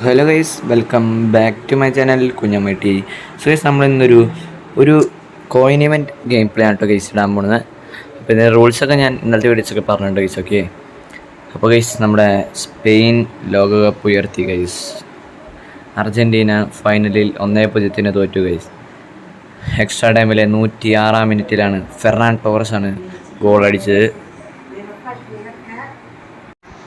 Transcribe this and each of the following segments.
Hello guys, welcome back to my channel Kunjammatti. So guys, ഒരു coin event game play ആണ് കേട്ടോ guys ഇടാൻ പോകുന്നത്. അപ്പോൾ ഇതിൻ്റെ റൂൾസൊക്കെ ഞാൻ ഇന്നത്തെ വീഡിയോസൊക്കെ പറഞ്ഞിട്ടുണ്ട് ഗൈസ്. ഓക്കെ, അപ്പോൾ ഗൈസ്, നമ്മുടെ സ്പെയിൻ ലോകകപ്പ് ഉയർത്തി ഗൈസ്. അർജൻറ്റീന ഫൈനലിൽ 1-0 തോറ്റു ഗൈസ്. എക്സ്ട്രാ ടൈമിലെ 106-ാം മിനിറ്റിലാണ് ഫെർണാൻ ടോറസാണ് ഗോൾ അടിച്ചത്.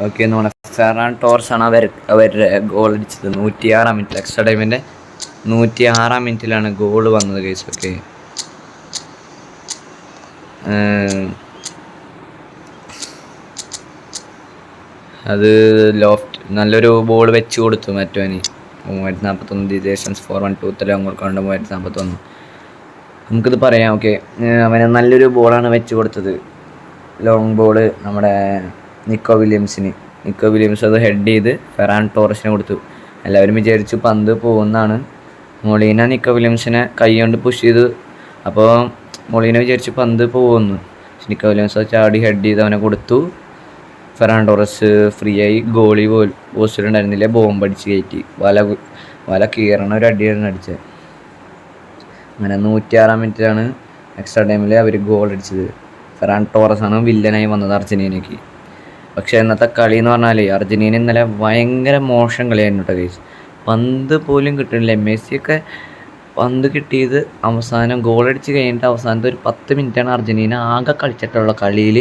ഓക്കെ, നമ്മുടെ ഫെർണാൻ ടോറസാണ് അവരുടെ ഗോൾ അടിച്ചത് 106-ാം മിനിറ്റിൽ. എക്സ്ട്രാ ടൈമിൻ്റെ 106-ാം മിനിറ്റിലാണ് ഗോൾ വന്നത് ഗൈസ്. ഓക്കെ, അത് നല്ലൊരു ബോൾ വെച്ച് കൊടുത്തു മറ്റവന്. 341 ഡിജേഷൻസ് 4-1-2 ലോങ് കൊടുക്കാണ്ട് 341. നമുക്കിത് പറയാം. ഓക്കെ, അവന് നല്ലൊരു ബോളാണ് വെച്ച് കൊടുത്തത്, ലോങ് ബോള് നമ്മുടെ നിക്കോ വില്യംസ് അത് ഹെഡ് ചെയ്ത് ഫെറാൻ ടോറസിനെ കൊടുത്തു. എല്ലാവരും വിചാരിച്ചു പന്ത് പോകുന്നതാണ്. മൊളീന നിക്കോ വില്യംസിനെ കൈ കൊണ്ട് പുഷ് ചെയ്തു. അപ്പോൾ മൊളീന വിചാരിച്ചു പന്ത് പോകുന്നു. നിക്കോ വില്യംസ് ചാടി ഹെഡ് ചെയ്ത് അവനെ കൊടുത്തു. ഫെറാൻ ടോറസ് ഫ്രീ ആയി. ഗോളി പോസ്റ്റിലുണ്ടായിരുന്നില്ല, ബോംബടിച്ച് കയറ്റി. വല കീറണ ഒരു അടിയാണ് അടിച്ചത്. അങ്ങനെ 106-ാം മിനിറ്റിലാണ് എക്സ്ട്രാ ടൈമിൽ അവർ ഗോൾ അടിച്ചത്. ഫെറാൻ ടോറസാണ് വില്ലനായി വന്നത് അർജൻറ്റീനയ്ക്ക്. പക്ഷേ ഇന്നത്തെ കളി എന്ന് പറഞ്ഞാൽ അർജൻറ്റീന ഇന്നലെ ഭയങ്കര മോശം കളിയായിരുന്നു കേട്ടോ ഗൈസ്. പന്ത് പോലും കിട്ടണില്ല. മെസ്സിയൊക്കെ പന്ത് കിട്ടിയത് അവസാനം ഗോളടിച്ച് കഴിഞ്ഞിട്ട് അവസാനത്തെ ഒരു 10 മിനിറ്റാണ് അർജൻറ്റീന ആകെ കളിച്ചിട്ടുള്ള കളിയിൽ.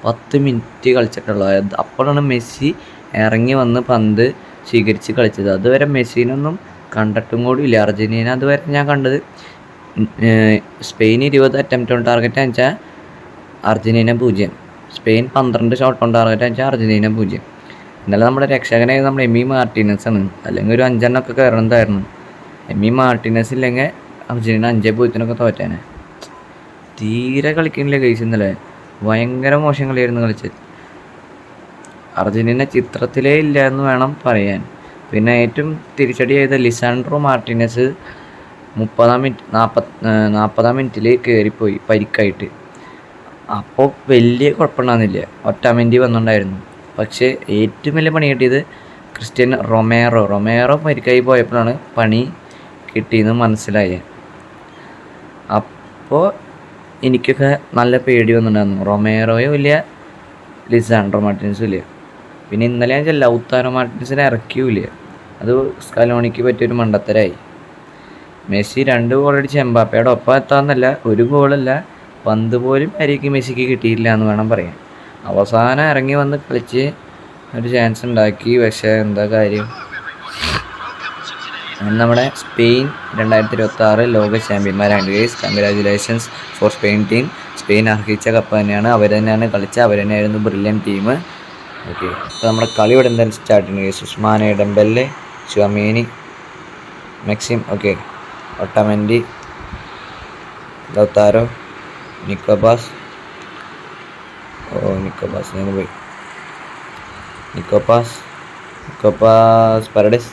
10 മിനിറ്റ് കളിച്ചിട്ടുള്ളത്. അപ്പോഴാണ് മെസ്സി ഇറങ്ങി വന്ന് പന്ത് സ്വീകരിച്ച് കളിച്ചത്. അതുവരെ മെസ്സിനൊന്നും കണ്ടിട്ടും കൂടി ഇല്ല അർജൻറ്റീന. അതുവരെ ഞാൻ കണ്ടത് സ്പെയിൻ 20 അറ്റംപ്റ്റ് ഓൺ ടാർഗറ്റ് വെച്ചാൽ Argentina 0. Spain 12 shot on target വെച്ചാൽ അർജൻറ്റീന 0. ഇന്നലെ നമ്മുടെ രക്ഷകനായി നമ്മുടെ എമി മാർട്ടിനസ് ആണ്. അല്ലെങ്കിൽ ഒരു 5 എണ്ണമൊക്കെ കയറുന്നതായിരുന്നു. എമി മാർട്ടിനസ് ഇല്ലെങ്കിൽ അർജൻറ്റീന 5-0 തോറ്റാനെ. തീരെ കളിക്കുന്നില്ല ഗൈസ്. ഇന്നലെ ഭയങ്കര മോശം കളിയായിരുന്നു കളിച്ചത്. അർജൻറ്റീന ചിത്രത്തിലേ ഇല്ല എന്ന് വേണം പറയാൻ. പിന്നെ ഏറ്റവും തിരിച്ചടി ചെയ്ത ലിസാൻഡ്രോ മാർട്ടിനസ് 40-ാം മിനിറ്റിൽ കയറിപ്പോയി പരിക്കായിട്ട്. അപ്പോൾ വലിയ കുഴപ്പമുണ്ടാകുന്നില്ല, ഒറ്റമിൻറ്റി വന്നിട്ടുണ്ടായിരുന്നു. പക്ഷേ ഏറ്റവും വലിയ പണി കിട്ടിയത് ക്രിസ്ത്യൻ റൊമേറോ പരിക്കായി പോയപ്പോഴാണ് പണി കിട്ടിയെന്ന് മനസ്സിലായത്. അപ്പോൾ എനിക്കൊക്കെ നല്ല പേടി വന്നിട്ടുണ്ടായിരുന്നു. റൊമേറോയും ഇല്ല, ലിസാൻഡ്രോ മാർട്ടിനസും ഇല്ല. പിന്നെ ഇന്നലെ ഞാൻ ലൗത്താരോ മാർട്ടിനസിനെ ഇറക്കിയുമില്ല. അത് സ്കലോണിക്ക് പറ്റിയൊരു മണ്ടത്തരായി. മെസ്സി 2 ഗോൾ അടിച്ച് എംബാപ്പയുടെ ഒപ്പം എത്താമെന്നല്ല, ഒരു ഗോളല്ല, പന്ത് പോലും അരിക്ക് മെസ്സിക്ക് കിട്ടിയില്ല എന്ന് വേണം പറയാൻ. അവസാനം ഇറങ്ങി വന്ന് കളിച്ച് ഒരു ചാൻസ് ഉണ്ടാക്കി. പക്ഷേ എന്താ കാര്യം, നമ്മുടെ സ്പെയിൻ 2026 ലോക ചാമ്പ്യന്മാരാണ് guys. Congratulations for Spain team. Spain അർഹിച്ച കപ്പ് തന്നെയാണ്. അവർ തന്നെയാണ് കളിച്ചത്, അവർ തന്നെയായിരുന്നു ബ്രില്യൻ ടീം. ഓക്കെ, അപ്പോൾ നമ്മുടെ കളി ഇവിടെ എന്തായാലും സ്റ്റാർട്ട് ചെയ്യുന്നത് ഗൈസ്. ഉസ്മാനെ, ഡെമ്പെല്ലെ, ചുവമേനി, മെക്സിം, ഓക്കെ, ഒട്ടമെൻഡി, ലൗത്താരോ, നിക്കോപാസ് ഞാൻ പോയി. നിക്കോപാസ് പരഡേസ്.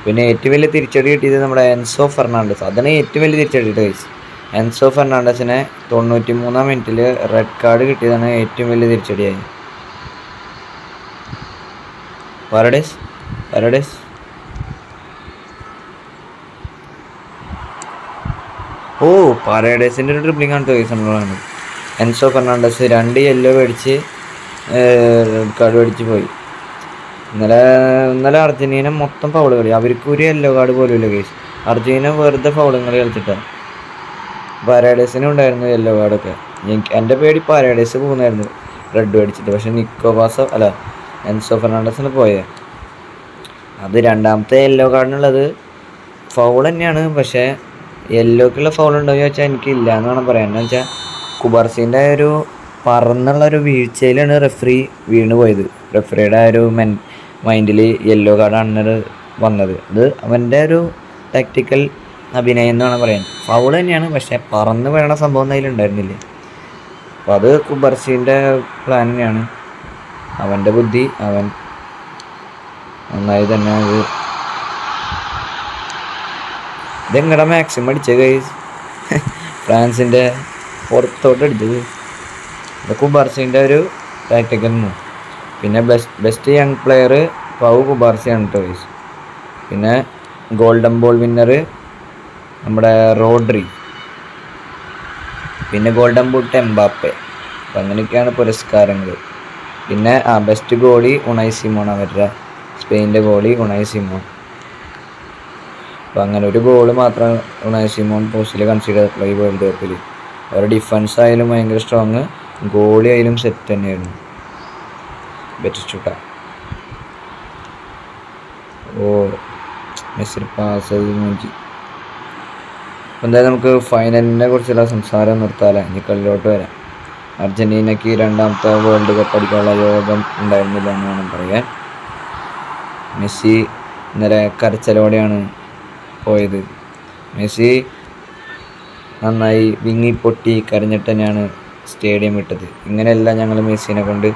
പിന്നെ ഏറ്റവും വലിയ തിരിച്ചടി കിട്ടിയത് നമ്മുടെ എൻസോ ഫെർണാണ്ടസ്. അതാണ് ഏറ്റവും വലിയ തിരിച്ചടി കിട്ടിയത്. എൻസോ ഫെർണാണ്ടസിനെ 93-ാം മിനിറ്റിൽ റെഡ് കാർഡ് കിട്ടിയതാണ് ഏറ്റവും വലിയ തിരിച്ചടിയായി. പരഡേസ് പാരഡൈസിൻ്റെ ഒരു ഡ്രിബ്ലിംഗ് ആണ് സംഭവമാണ്. എൻസോ ഫെർണാണ്ടസ് 2 യെല്ലോ മേടിച്ച് റെഡ് കാർഡ് മേടിച്ച് പോയി. ഇന്നലെ അർജൻറ്റീന മൊത്തം ഫൗള് കളി. അവർക്ക് ഒരു യെല്ലോ കാർഡ് പോലും ഇല്ല കേസ്. അർജൻറ്റീന വെറുതെ ഫൗളും കളി കളിച്ചിട്ടാണ്. പാരഡൈസിനും ഉണ്ടായിരുന്നു യെല്ലോ കാർഡൊക്കെ. എൻ്റെ പേടി പാരഡൈസ് പോകുന്നായിരുന്നു റെഡ് മേടിച്ചിട്ട്. പക്ഷേ എൻസോ ഫെർണാണ്ടസിന് പോയത്. അത് രണ്ടാമത്തെ യെല്ലോ കാർഡിനുള്ളത് ഫൗൾ തന്നെയാണ്. പക്ഷേ യെല്ലോക്കുള്ള ഫൗൾ ഉണ്ടോ എന്ന് ചോദിച്ചാൽ എനിക്കില്ല എന്ന് വേണം പറയാൻ. എന്ന് വെച്ചാൽ കുബാർസീൻ്റെ ഒരു പറന്നുള്ളൊരു വീഴ്ചയിലാണ് റെഫറി വീണ് പോയത്. റെഫറിയുടെ ആ ഒരു മൈൻഡിൽ യെല്ലോ കാർഡാണ് വന്നത്. അത് അവൻ്റെ ഒരു ടാക്റ്റിക്കൽ അഭിനയം എന്ന് വേണം പറയാൻ. ഫൗൾ തന്നെയാണ്, പക്ഷേ പറന്ന് വീണ സംഭവം അതിലുണ്ടായിരുന്നില്ല. അപ്പോൾ അത് കുബാർസീൻ്റെ പ്ലാൻ തന്നെയാണ്. അവൻ്റെ ബുദ്ധി, അവൻ നന്നായി തന്നെ അത് ഇതെങ്ങടെ മാക്സിമം അടിച്ചത് ഗൈസ്. ഫ്രാൻസിൻ്റെ പുറത്തോട്ട് അടിച്ചത്. ഇതൊക്കെ കുബാർസീൻ്റെ ഒരു ടാക്ടിക്കൽ മൂവ്. പിന്നെ ബെസ്റ്റ് യങ് പ്ലെയർ പൗ കുബാർസിയാണ് കേട്ടോ ഗൈസ്. പിന്നെ ഗോൾഡൻ ബോൾ വിന്നർ നമ്മുടെ റോഡ്രി. പിന്നെ ഗോൾഡൻ ബൂട്ട് എംബാപ്പെ. അപ്പം അങ്ങനെയൊക്കെയാണ് പുരസ്കാരങ്ങൾ. പിന്നെ ബെസ്റ്റ് ഗോളി ഉണായ് സിമോൺ, അവരുടെ സ്പെയിൻ്റെ ഗോളി ഉണായ് സിമോൺ. അപ്പം അങ്ങനെ ഒരു ഗോള് മാത്രം ഉണായ് സിമോൺ പോസ്റ്റിൽ കൺസിഡർ ചെയ്തിട്ടുള്ള ഈ വേൾഡ് കപ്പിൽ. അവരുടെ ഡിഫൻസ് ആയാലും ഭയങ്കര സ്ട്രോങ്, ഗോളി ആയാലും സെറ്റ് തന്നെയായിരുന്നു. ബെറ്റിസ്റ്റൂട്ട. മെസ്സി പാസ് നോക്കി. അപ്പോൾ എന്തായാലും നമുക്ക് ഫൈനലിനെ കുറിച്ചുള്ള സംസാരം നിർത്താമല്ലേ, ഇനി കളിയിലോട്ട് വരാം. അർജൻറ്റീനയ്ക്ക് രണ്ടാമത്തെ വേൾഡ് കപ്പ് അടിക്കാനുള്ള യോഗം ഉണ്ടായിരുന്നില്ല എന്ന് വേണം പറയാൻ. മെസ്സി ഇന്നലെ കരച്ചലോടെയാണ് പോയത്. മെസ്സി നന്നായി വിങ്ങി പൊട്ടി കരഞ്ഞിട്ട് തന്നെയാണ് സ്റ്റേഡിയം വിട്ടത്. ഇങ്ങനെയല്ല ഞങ്ങൾ മെസ്സിനെ കൊണ്ട്.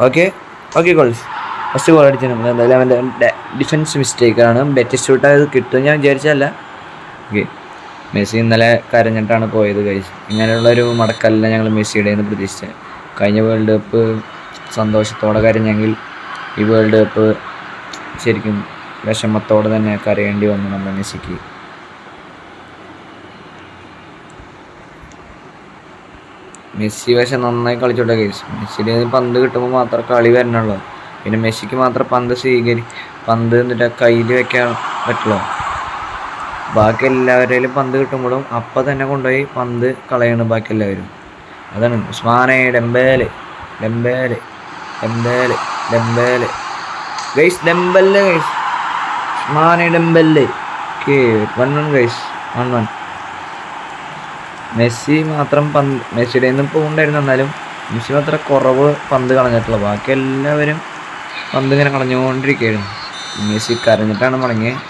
Okay goals. ഫസ്റ്റ് ഗോൾ അടിച്ചു നമ്മൾ. എന്തായാലും അവൻ്റെ ഡിഫൻസ് മിസ്റ്റേക്കാണ്. ബെറ്റിസ്റ്റൂട്ട അത് കിട്ടും ഞാൻ വിചാരിച്ചല്ല. ഓക്കെ, മെസ്സി ഇന്നലെ കരഞ്ഞിട്ടാണ് പോയത് ഗൈസ്. ഇങ്ങനെയുള്ളൊരു മടക്കല്ല ഞങ്ങൾ മെസ്സിയുടെ നിന്ന് പ്രതീക്ഷിച്ചത്. കഴിഞ്ഞ വേൾഡ് കപ്പ് സന്തോഷത്തോടെ കരഞ്ഞെങ്കിൽ ഈ വേൾഡ് കപ്പ് ശരിക്കും വിഷമത്തോടെ തന്നെ കരയേണ്ടി വന്നു നമ്മുടെ മെസ്സിക്ക്. മെസ്സി പക്ഷെ നന്നായി കളിച്ചോട്ടെ ഗൈസ്. മെസ്സിയുടെ പന്ത് കിട്ടുമ്പോൾ മാത്രം കളി വരണുള്ളൂ. പിന്നെ മെസ്സിക്ക് മാത്രം പന്ത് എന്നിട്ട് കയ്യിൽ വെക്കാൻ പറ്റുള്ളൂ. ബാക്കി എല്ലാവരെയും പന്ത് കിട്ടുമ്പോഴും അപ്പം തന്നെ കൊണ്ടുപോയി പന്ത് കളയണം ബാക്കി എല്ലാവരും. അതാണ് ഉസ്മാനെ ഡെംബേലെ ഗൈസ്. ഡെംബെല്ലെ ഗൈസ്, ഉസ്മാനെ ഡെംബെല്ലെ. Okay 1-1 guys, 1-1. മെസ്സി മാത്രം മെസ്സിയുടെ നിന്ന് പോകുന്നുണ്ടായിരുന്നു. എന്നാലും മെസ്സി മാത്രം കുറവ് പന്ത് കളഞ്ഞിട്ടുള്ളൂ. ബാക്കി എല്ലാവരും പന്ത് ഇങ്ങനെ കളഞ്ഞുകൊണ്ടിരിക്കുകയായിരുന്നു. മെസ്സി കരഞ്ഞിട്ടാണ് മടങ്ങിയത്.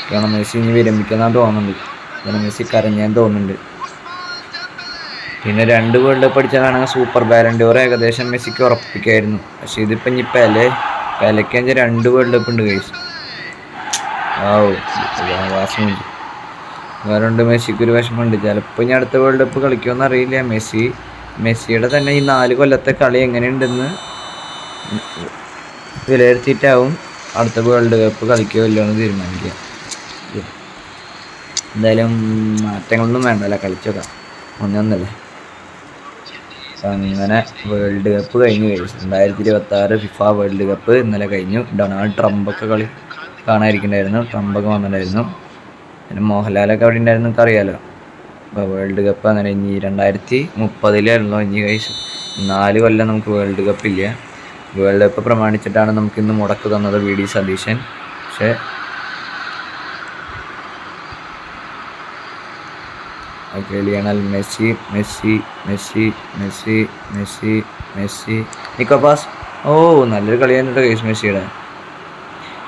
കാരണം മെസ്സി ഇനി വിരമിക്കുന്നതാണ് തോന്നുന്നുണ്ട്. കാരണം മെസ്സി കരഞ്ഞാൻ തോന്നുന്നുണ്ട്. പിന്നെ 2 വേൾഡ് കപ്പ് അടിച്ചാലാണെങ്കിൽ സൂപ്പർ ബാലൻഡോർ ഏകദേശം മെസ്സിക്ക് ഉറപ്പിക്കായിരുന്നു. പക്ഷേ ഇതിപ്പോൾ ഇനി പെലയ്ക്ക് 2 വേൾഡ് കപ്പ് ഉണ്ട് ഗൈസ്. വാസമുണ്ട്. വേറുണ്ട് മെസ്സിക്കൊരു വിഷമമുണ്ട്. ചിലപ്പോൾ ഇനി അടുത്ത വേൾഡ് കപ്പ് കളിക്കുമെന്ന് അറിയില്ല. മെസ്സിയുടെ തന്നെ ഈ 4 കൊല്ലത്തെ കളി എങ്ങനെയുണ്ടെന്ന് വിലയിരുത്തിയിട്ടാവും അടുത്ത വേൾഡ് കപ്പ് കളിക്കുകയോ ഇല്ലയോ എന്ന് തീരുമാനിക്കുക. എന്തായാലും മാറ്റങ്ങളൊന്നും വേണ്ടല്ലോ, കളിച്ചോക്കാം. 1-1 അങ്ങനെ വേൾഡ് കപ്പ് കഴിഞ്ഞു കഴിച്ചു. 2026 ഫിഫ വേൾഡ് കപ്പ് ഇന്നലെ കഴിഞ്ഞു. ഡൊണാൾഡ് ട്രംപൊക്കെ കളി കാണാതിരിക്കണ്ടായിരുന്നു. ട്രംപൊക്കെ വന്നിട്ടുണ്ടായിരുന്നു. പിന്നെ മോഹൻലാലൊക്കെ അവിടെ ഉണ്ടായിരുന്നു, നമുക്ക് അറിയാമല്ലോ. അപ്പോൾ വേൾഡ് കപ്പ് അങ്ങനെ ഇനി 2030 ഇനി കഴിച്ചു. 4 കൊല്ലം നമുക്ക് വേൾഡ് കപ്പ് ഇല്ല. വേൾഡ് കപ്പ് പ്രമാണിച്ചിട്ടാണ് നമുക്കിന്ന് മുടക്ക് തന്നത് VD സതീശൻ. പക്ഷേ ലിയണൽ മെസ്സി നിക്കോപാസ്. നല്ലൊരു കളിയായിരുന്നു കേസ് മെസ്സിയുടെ.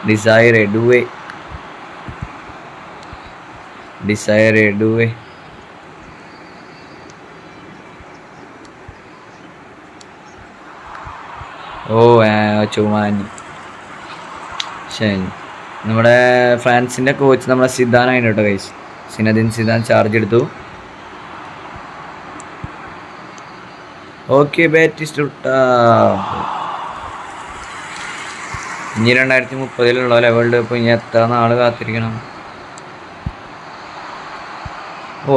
ഡിസൈർ ഡുവേ ചുമാനി. ശരി, നമ്മുടെ ഫ്രാൻസിൻ്റെ കോച്ച് നമ്മുടെ സിദാനാണ് കേട്ടോ ഗൈസ്. സിനദിൻ സിദാൻ ചാർജ് എടുത്തു. Okay Batistuta. ഇനി 2030 വേൾഡ് കപ്പ്. ഇനി എത്ര നാൾ കാത്തിരിക്കണം?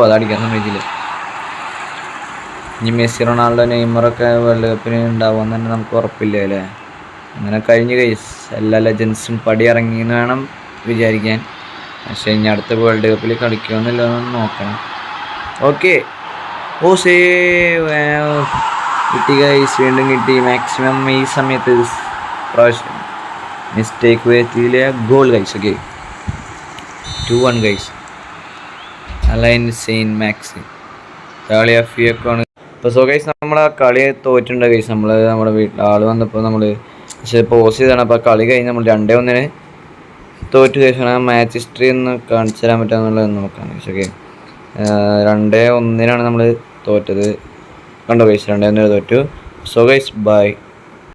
അതടിക്കാൻ സമ്മതിച്ചില്ല. ഇനി മെസ്സി റൊണാൾഡോ നെയ്മറൊക്കെ വേൾഡ് കപ്പിന് ഉണ്ടാവുമെന്ന് തന്നെ നമുക്ക് ഉറപ്പില്ല അല്ലേ. അങ്ങനെ കഴിഞ്ഞ് ഗൈസ്. എല്ലാ ലെജൻസും പടി ഇറങ്ങിയെന്ന് വേണം വിചാരിക്കാൻ. പക്ഷേ ഇനി അടുത്ത വേൾഡ് കപ്പിൽ കളിക്കുമെന്നില്ലെന്ന് നോക്കണം. ഓക്കെ കിട്ടി ഗൈസ്, വീണ്ടും കിട്ടി. മാക്സിമം ഈ സമയത്ത് പ്രാവശ്യം മിസ്റ്റേക്ക് വരുത്തിയില്ല. Goal guys. Okay 2-1 guys. അലൈൻ സെയിൻ മാക്സി കളി അഫിയൊക്കെയാണ് ഇപ്പോൾ. സോ ഗൈസ് നമ്മൾ ആ കളി തോറ്റുണ്ട് ഗൈസ്. നമ്മുടെ വീട്ടിൽ ആൾ വന്നപ്പോൾ നമ്മൾ പക്ഷേ പോസ് ചെയ്താണ്. അപ്പോൾ കളി കഴിഞ്ഞ് നമ്മൾ 2-1 തോറ്റു ഗൈസ്. ആ മാച്ച് ഹിസ്റ്ററി ഒന്ന് കാണിച്ചു തരാൻ പറ്റുമെന്നുള്ളത് നോക്കാം ഗൈസ്. ഓക്കെ 2-1 നമ്മൾ തോറ്റത് കണ്ടോ ഗൈസ്. 2-1 തോറ്റു. So guys bye.